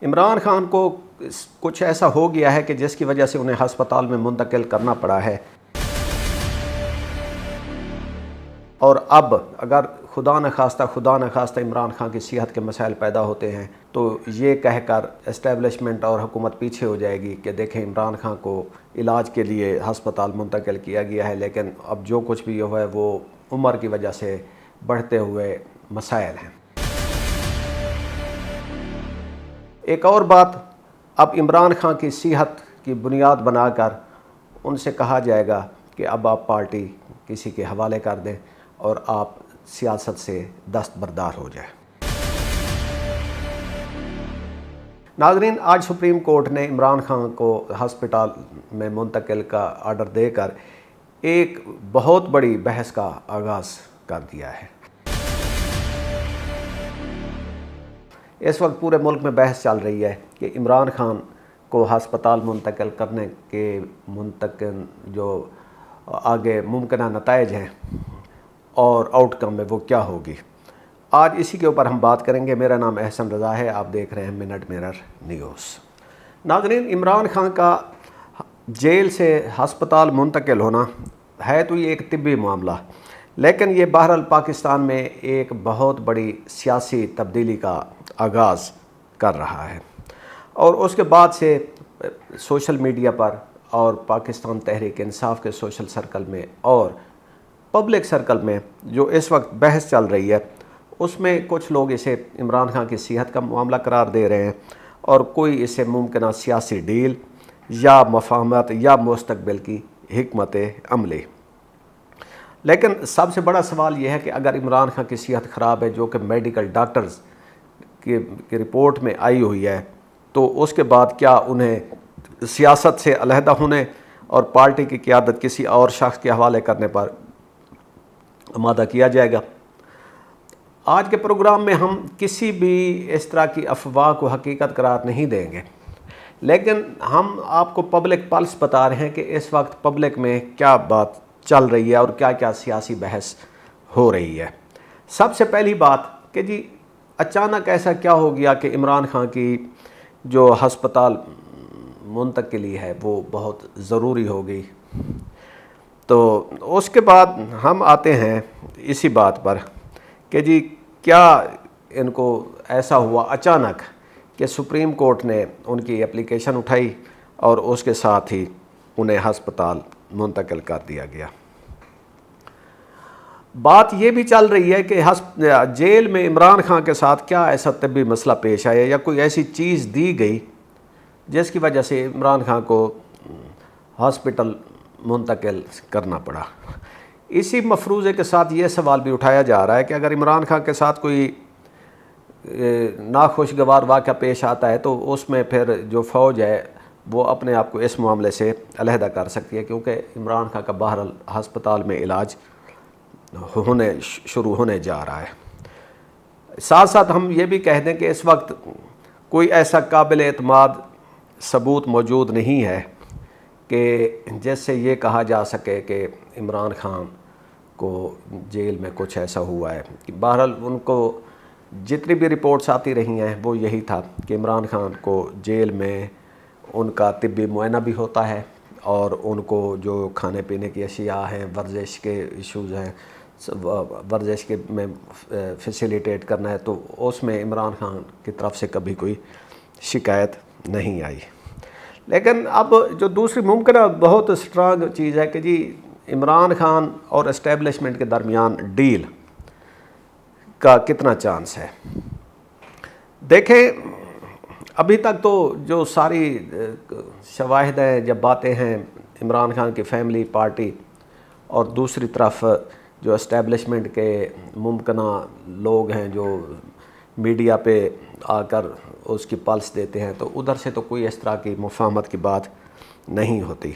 عمران خان کو کچھ ایسا ہو گیا ہے کہ جس کی وجہ سے انہیں ہسپتال میں منتقل کرنا پڑا ہے، اور اب اگر خدا نخواستہ عمران خان کی صحت کے مسائل پیدا ہوتے ہیں تو یہ کہہ کر اسٹیبلشمنٹ اور حکومت پیچھے ہو جائے گی کہ دیکھیں عمران خان کو علاج کے لیے ہسپتال منتقل کیا گیا ہے، لیکن اب جو کچھ بھی ہوا ہے وہ عمر کی وجہ سے بڑھتے ہوئے مسائل ہیں۔ ایک اور بات، اب عمران خان کی صحت کی بنیاد بنا کر ان سے کہا جائے گا کہ اب آپ پارٹی کسی کے حوالے کر دیں اور آپ سیاست سے دستبردار ہو جائیں۔ ناظرین، آج سپریم کورٹ نے عمران خان کو ہسپتال میں منتقل کا آرڈر دے کر ایک بہت بڑی بحث کا آغاز کر دیا ہے۔ اس وقت پورے ملک میں بحث چل رہی ہے کہ عمران خان کو ہسپتال منتقل کرنے کے منتقل جو آگے ممکنہ نتائج ہیں اور آؤٹ کم میں وہ کیا ہوگی۔ آج اسی کے اوپر ہم بات کریں گے۔ میرا نام احسن رضا ہے، آپ دیکھ رہے ہیں منٹ مرر نیوز۔ ناظرین، عمران خان کا جیل سے ہسپتال منتقل ہونا ہے تو یہ ایک طبی معاملہ، لیکن یہ بہرحال پاکستان میں ایک بہت بڑی سیاسی تبدیلی کا آغاز کر رہا ہے، اور اس کے بعد سے سوشل میڈیا پر اور پاکستان تحریک انصاف کے سوشل سرکل میں اور پبلک سرکل میں جو اس وقت بحث چل رہی ہے، اس میں کچھ لوگ اسے عمران خان کی صحت کا معاملہ قرار دے رہے ہیں، اور کوئی اسے ممکنہ سیاسی ڈیل یا مفاہمت یا مستقبل کی حکمت عملی۔ لیکن سب سے بڑا سوال یہ ہے کہ اگر عمران خان کی صحت خراب ہے، جو کہ میڈیکل ڈاکٹرز کی رپورٹ میں آئی ہوئی ہے، تو اس کے بعد کیا انہیں سیاست سے علیحدہ ہونے اور پارٹی کی قیادت کسی اور شخص کے حوالے کرنے پر آمادہ کیا جائے گا؟ آج کے پروگرام میں ہم کسی بھی اس طرح کی افواہ کو حقیقت قرار نہیں دیں گے، لیکن ہم آپ کو پبلک پلس بتا رہے ہیں کہ اس وقت پبلک میں کیا بات چل رہی ہے اور کیا کیا سیاسی بحث ہو رہی ہے۔ سب سے پہلی بات کہ جی اچانک ایسا کیا ہو گیا کہ عمران خان کی جو ہسپتال منتقلی ہے وہ بہت ضروری ہو گئی۔ تو اس کے بعد ہم آتے ہیں اسی بات پر کہ جی کیا ان کو ایسا ہوا اچانک کہ سپریم کورٹ نے ان کی اپلیکیشن اٹھائی اور اس کے ساتھ ہی انہیں ہسپتال منتقل کر دیا گیا۔ بات یہ بھی چل رہی ہے کہ جیل میں عمران خان کے ساتھ کیا ایسا طبی مسئلہ پیش آیا یا کوئی ایسی چیز دی گئی جس کی وجہ سے عمران خان کو ہاسپٹل منتقل کرنا پڑا۔ اسی مفروضے کے ساتھ یہ سوال بھی اٹھایا جا رہا ہے کہ اگر عمران خان کے ساتھ کوئی ناخوشگوار واقعہ پیش آتا ہے تو اس میں پھر جو فوج ہے وہ اپنے آپ کو اس معاملے سے علیحدہ کر سکتی ہے، کیونکہ عمران خان کا بہرحال ہسپتال میں علاج شروع ہونے جا رہا ہے۔ ساتھ ساتھ ہم یہ بھی کہہ دیں کہ اس وقت کوئی ایسا قابل اعتماد ثبوت موجود نہیں ہے کہ جس سے یہ کہا جا سکے کہ عمران خان کو جیل میں کچھ ایسا ہوا ہے۔ بہرحال ان کو جتنی بھی رپورٹس آتی رہی ہیں وہ یہی تھا کہ عمران خان کو جیل میں ان کا طبی معائنہ بھی ہوتا ہے، اور ان کو جو کھانے پینے کی اشیاء ہیں، ورزش کے ایشوز ہیں، ورزش کے میں فیسیلیٹیٹ کرنا ہے، تو اس میں عمران خان کی طرف سے کبھی کوئی شکایت نہیں آئی۔ لیکن اب جو دوسری ممکنہ بہت اسٹرانگ چیز ہے کہ جی عمران خان اور اسٹیبلشمنٹ کے درمیان ڈیل کا کتنا چانس ہے۔ دیکھیں، ابھی تک تو جو ساری شواہد ہیں یا باتیں ہیں عمران خان کی فیملی، پارٹی اور دوسری طرف جو اسٹیبلشمنٹ کے ممکنہ لوگ ہیں جو میڈیا پہ آ کر اس کی پلس دیتے ہیں، تو ادھر سے تو کوئی اس طرح کی مفاہمت کی بات نہیں ہوتی،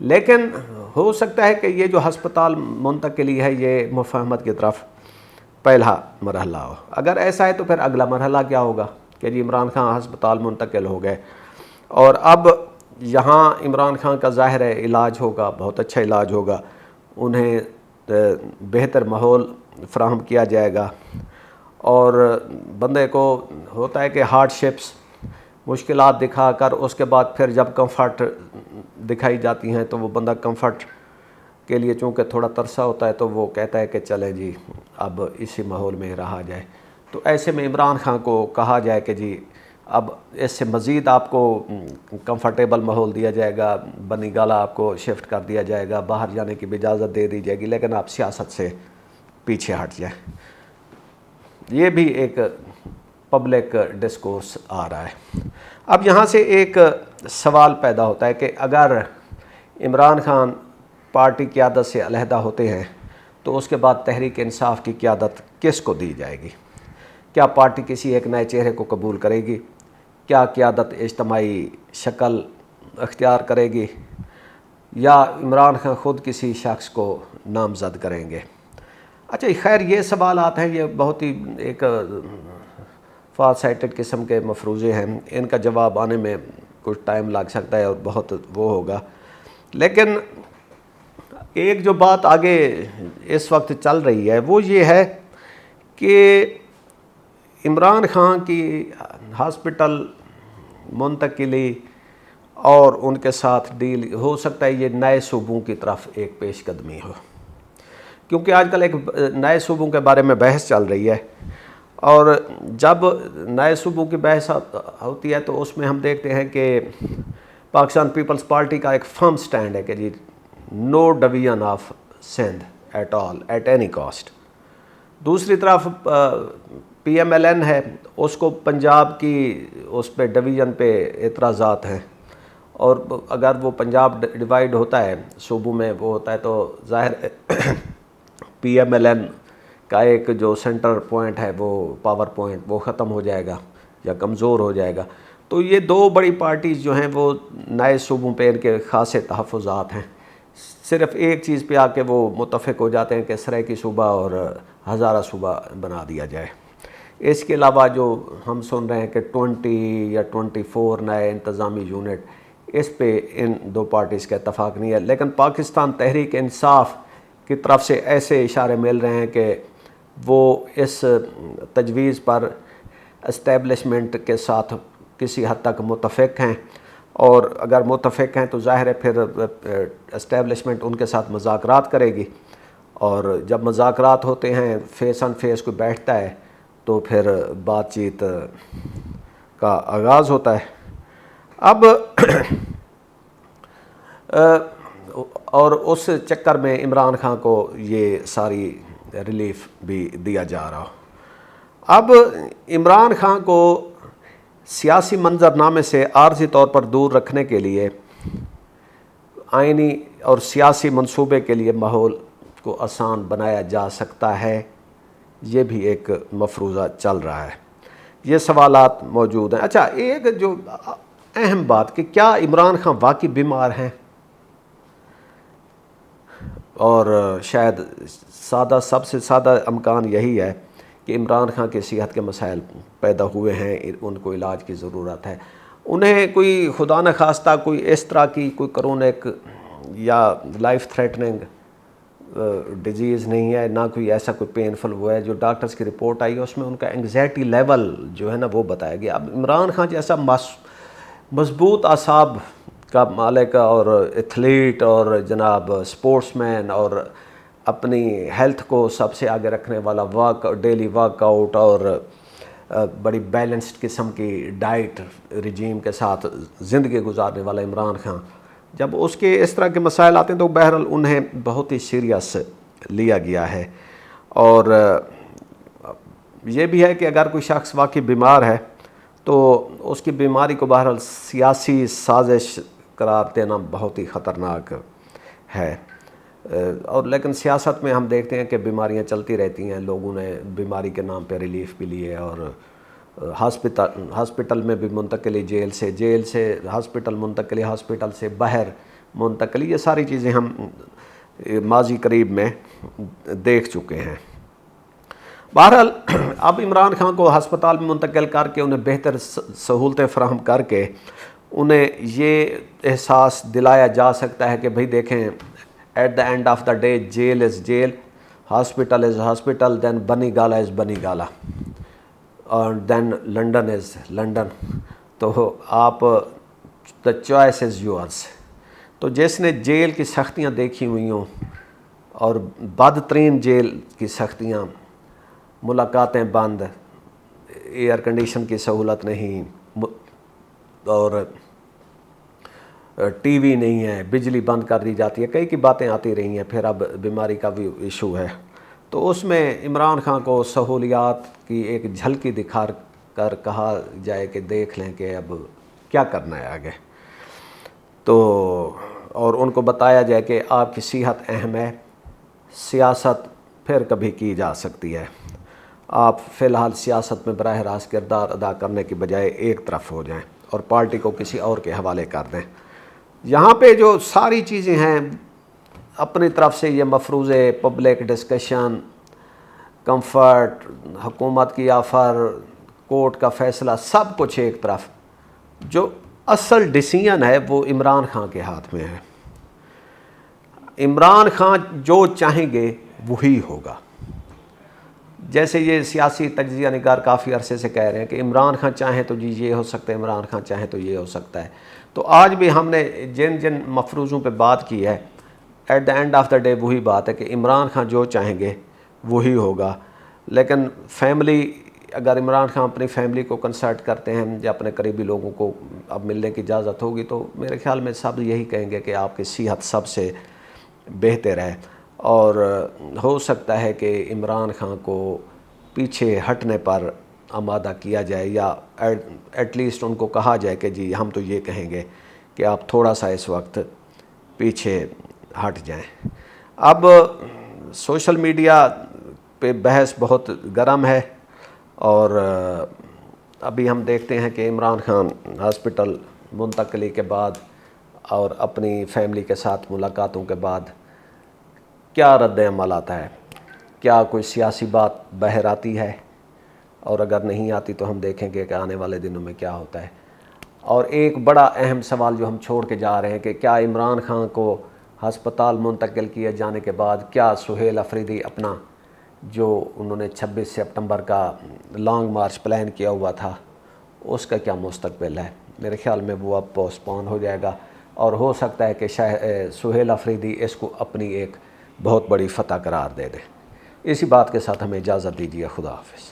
لیکن ہو سکتا ہے کہ یہ جو ہسپتال منتقلی ہے یہ مفاہمت کی طرف پہلا مرحلہ ہو۔ اگر ایسا ہے تو پھر اگلا مرحلہ کیا ہوگا کہ جی عمران خان ہسپتال منتقل ہو گئے، اور اب یہاں عمران خان کا ظاہر ہے علاج ہوگا، بہت اچھا علاج ہوگا، انہیں بہتر ماحول فراہم کیا جائے گا، اور بندے کو ہوتا ہے کہ ہارڈ شپس مشکلات دکھا کر اس کے بعد پھر جب کمفرٹ دکھائی جاتی ہیں تو وہ بندہ کمفرٹ کے لیے چونکہ تھوڑا ترسا ہوتا ہے تو وہ کہتا ہے کہ چلے جی اب اسی ماحول میں رہا جائے. تو ایسے میں عمران خان کو کہا جائے کہ جی اب اس سے مزید آپ کو کمفرٹیبل ماحول دیا جائے گا, بنی گالا آپ کو شفٹ کر دیا جائے گا, باہر جانے کی بھی اجازت دے دی جائے گی, لیکن آپ سیاست سے پیچھے ہٹ جائیں. یہ بھی ایک پبلک ڈسکورس آ رہا ہے. اب یہاں سے ایک سوال پیدا ہوتا ہے کہ اگر عمران خان پارٹی قیادت سے علیحدہ ہوتے ہیں تو اس کے بعد تحریک انصاف کی قیادت کس کو دی جائے گی؟ کیا پارٹی کسی ایک نئے چہرے کو قبول کرے گی؟ کیا قیادت اجتماعی شکل اختیار کرے گی یا عمران خان خود کسی شخص کو نامزد کریں گے؟ اچھا خیر یہ سوالات ہیں, یہ بہت ہی ایک فار سائٹڈ قسم کے مفروضے ہیں, ان کا جواب آنے میں کچھ ٹائم لگ سکتا ہے اور بہت وہ ہوگا. لیکن ایک جو بات آگے اس وقت چل رہی ہے وہ یہ ہے کہ عمران خان کی ہاسپٹل منتقلی اور ان کے ساتھ ڈیل ہو سکتا ہے یہ نئے صوبوں کی طرف ایک پیش قدمی ہو, کیونکہ آج کل ایک نئے صوبوں کے بارے میں بحث چل رہی ہے, اور جب نئے صوبوں کی بحث ہوتی ہے تو اس میں ہم دیکھتے ہیں کہ پاکستان پیپلز پارٹی کا ایک فرم سٹینڈ ہے کہ جی no division of Sindh at all at any cost. دوسری طرف پی ایم ایل این ہے, اس کو پنجاب کی اس پہ ڈویژن پہ اعتراضات ہیں, اور اگر وہ پنجاب ڈیوائیڈ ہوتا ہے صوبوں میں وہ ہوتا ہے تو ظاہر پی ایم ایل این کا ایک جو سینٹر پوائنٹ ہے وہ پاور پوائنٹ وہ ختم ہو جائے گا یا کمزور ہو جائے گا. تو یہ دو بڑی پارٹیز جو ہیں وہ نئے صوبوں پہ ان کے خاصے تحفظات ہیں. صرف ایک چیز پہ آ کے وہ متفق ہو جاتے ہیں کہ سرائیکی صوبہ اور ہزارہ صوبہ بنا دیا جائے. اس کے علاوہ جو ہم سن رہے ہیں کہ 20 یا 24 نئے انتظامی یونٹ, اس پہ ان دو پارٹیز کا اتفاق نہیں ہے. لیکن پاکستان تحریک انصاف کی طرف سے ایسے اشارے مل رہے ہیں کہ وہ اس تجویز پر اسٹیبلشمنٹ کے ساتھ کسی حد تک متفق ہیں, اور اگر متفق ہیں تو ظاہر ہے پھر اسٹیبلشمنٹ ان کے ساتھ مذاکرات کرے گی, اور جب مذاکرات ہوتے ہیں فیس آن فیس کوئی بیٹھتا ہے تو پھر بات چیت کا آغاز ہوتا ہے. اب اور اس چکر میں عمران خان کو یہ ساری ریلیف بھی دیا جا رہا ہو. اب عمران خان کو سیاسی منظرنامے سے عارضی طور پر دور رکھنے کے لیے آئینی اور سیاسی منصوبے کے لیے ماحول کو آسان بنایا جا سکتا ہے, یہ بھی ایک مفروضہ چل رہا ہے. یہ سوالات موجود ہیں. اچھا ایک جو اہم بات کہ کیا عمران خان واقعی بیمار ہیں, اور شاید سب سے سادہ امکان یہی ہے کہ عمران خان کے صحت کے مسائل پیدا ہوئے ہیں, ان کو علاج کی ضرورت ہے. انہیں کوئی خدا نخواستہ کوئی اس طرح کی کوئی کرونک یا لائف تھریٹننگ ڈیزیز نہیں ہے, نہ کوئی ایسا کوئی پینفل وہ ہے. جو ڈاکٹرز کی رپورٹ آئی ہے اس میں ان کا انگزائٹی لیول جو ہے نا وہ بتایا گیا. اب عمران خان جیسا مضبوط اعصاب کا مالک اور ایتھلیٹ اور جناب سپورٹس مین اور اپنی ہیلتھ کو سب سے آگے رکھنے والا ڈیلی ورک آؤٹ اور بڑی بیلنسڈ قسم کی ڈائٹ رجیم کے ساتھ زندگی گزارنے والا عمران خان, جب اس کے اس طرح کے مسائل آتے ہیں تو بہرحال انہیں بہت ہی سیریس لیا گیا ہے. اور یہ بھی ہے کہ اگر کوئی شخص واقعی بیمار ہے تو اس کی بیماری کو بہرحال سیاسی سازش قرار دینا بہت ہی خطرناک ہے. اور لیکن سیاست میں ہم دیکھتے ہیں کہ بیماریاں چلتی رہتی ہیں, لوگوں نے بیماری کے نام پہ ریلیف بھی لیے, اور ہاسپٹل میں بھی منتقلی, جیل سے ہاسپٹل منتقلی, ہاسپٹل سے باہر منتقلی, یہ ساری چیزیں ہم ماضی قریب میں دیکھ چکے ہیں. بہرحال اب عمران خان کو ہسپتال میں منتقل کر کے انہیں بہتر سہولتیں فراہم کر کے انہیں یہ احساس دلایا جا سکتا ہے کہ بھئی دیکھیں at the end of the day jail is jail, hospital is hospital, then Bani Gala از بنی گالا, اور دین لنڈن از لنڈن. تو آپ دا چوائس از یورس. تو جس نے جیل کی سختیاں دیکھی ہوئی ہوں اور بدترین جیل کی سختیاں، ملاقاتیں بند، ایئر کنڈیشن کی سہولت نہیں، اور ٹی وی نہیں ہے، بجلی بند کر دی جاتی ہے، کئی کی باتیں آتی رہی ہیں، پھر اب بیماری کا بھی ایشو ہے. تو اس میں عمران خان کو سہولیات کی ایک جھلکی دکھا کر کہا جائے کہ دیکھ لیں کہ اب کیا کرنا ہے آگے. تو اور ان کو بتایا جائے کہ آپ کی صحت اہم ہے، سیاست پھر کبھی کی جا سکتی ہے، آپ فی الحال سیاست میں براہ راست کردار ادا کرنے کی بجائے ایک طرف ہو جائیں اور پارٹی کو کسی اور کے حوالے کر دیں. یہاں پہ جو ساری چیزیں ہیں اپنی طرف سے، یہ مفروضے، پبلک ڈسکشن، کمفرٹ، حکومت کی آفر، کورٹ کا فیصلہ، سب کچھ ایک طرف، جو اصل ڈیسیژن ہے وہ عمران خان کے ہاتھ میں ہے. عمران خان جو چاہیں گے وہی ہوگا. جیسے یہ سیاسی تجزیہ نگار کافی عرصے سے کہہ رہے ہیں کہ عمران خان چاہیں تو جی یہ ہو سکتا ہے، عمران خان چاہیں تو یہ ہو سکتا ہے. تو آج بھی ہم نے جن جن مفروضوں پہ بات کی ہے، at the end of the day وہی بات ہے کہ عمران خان جو چاہیں گے وہی ہوگا. لیکن فیملی، اگر عمران خان اپنی فیملی کو کنسلٹ کرتے ہیں یا اپنے قریبی لوگوں کو اب ملنے کی اجازت ہوگی، تو میرے خیال میں سب یہی کہیں گے کہ آپ کی صحت سب سے بہتر ہے. اور ہو سکتا ہے کہ عمران خان کو پیچھے ہٹنے پر آمادہ کیا جائے، یا ایٹ لیسٹ ان کو کہا جائے کہ جی ہم تو یہ کہیں گے کہ آپ تھوڑا سا اس وقت پیچھے ہٹ جائیں. اب سوشل میڈیا پہ بحث بہت گرم ہے، اور ابھی ہم دیکھتے ہیں کہ عمران خان ہاسپٹل منتقلی کے بعد اور اپنی فیملی کے ساتھ ملاقاتوں کے بعد کیا رد عمل آتا ہے. کیا کوئی سیاسی بات باہر آتی ہے؟ اور اگر نہیں آتی تو ہم دیکھیں گے کہ آنے والے دنوں میں کیا ہوتا ہے. اور ایک بڑا اہم سوال جو ہم چھوڑ کے جا رہے ہیں کہ کیا عمران خان کو ہسپتال منتقل کیے جانے کے بعد کیا سہیل افریدی اپنا جو انہوں نے 26 سپٹمبر کا لانگ مارچ پلان کیا ہوا تھا، اس کا کیا مستقبل ہے؟ میرے خیال میں وہ اب پوسٹ پون ہو جائے گا، اور ہو سکتا ہے کہ سہیل افریدی اس کو اپنی ایک بہت بڑی فتح قرار دے دیں. اسی بات کے ساتھ ہمیں اجازت دیجیے. خدا حافظ.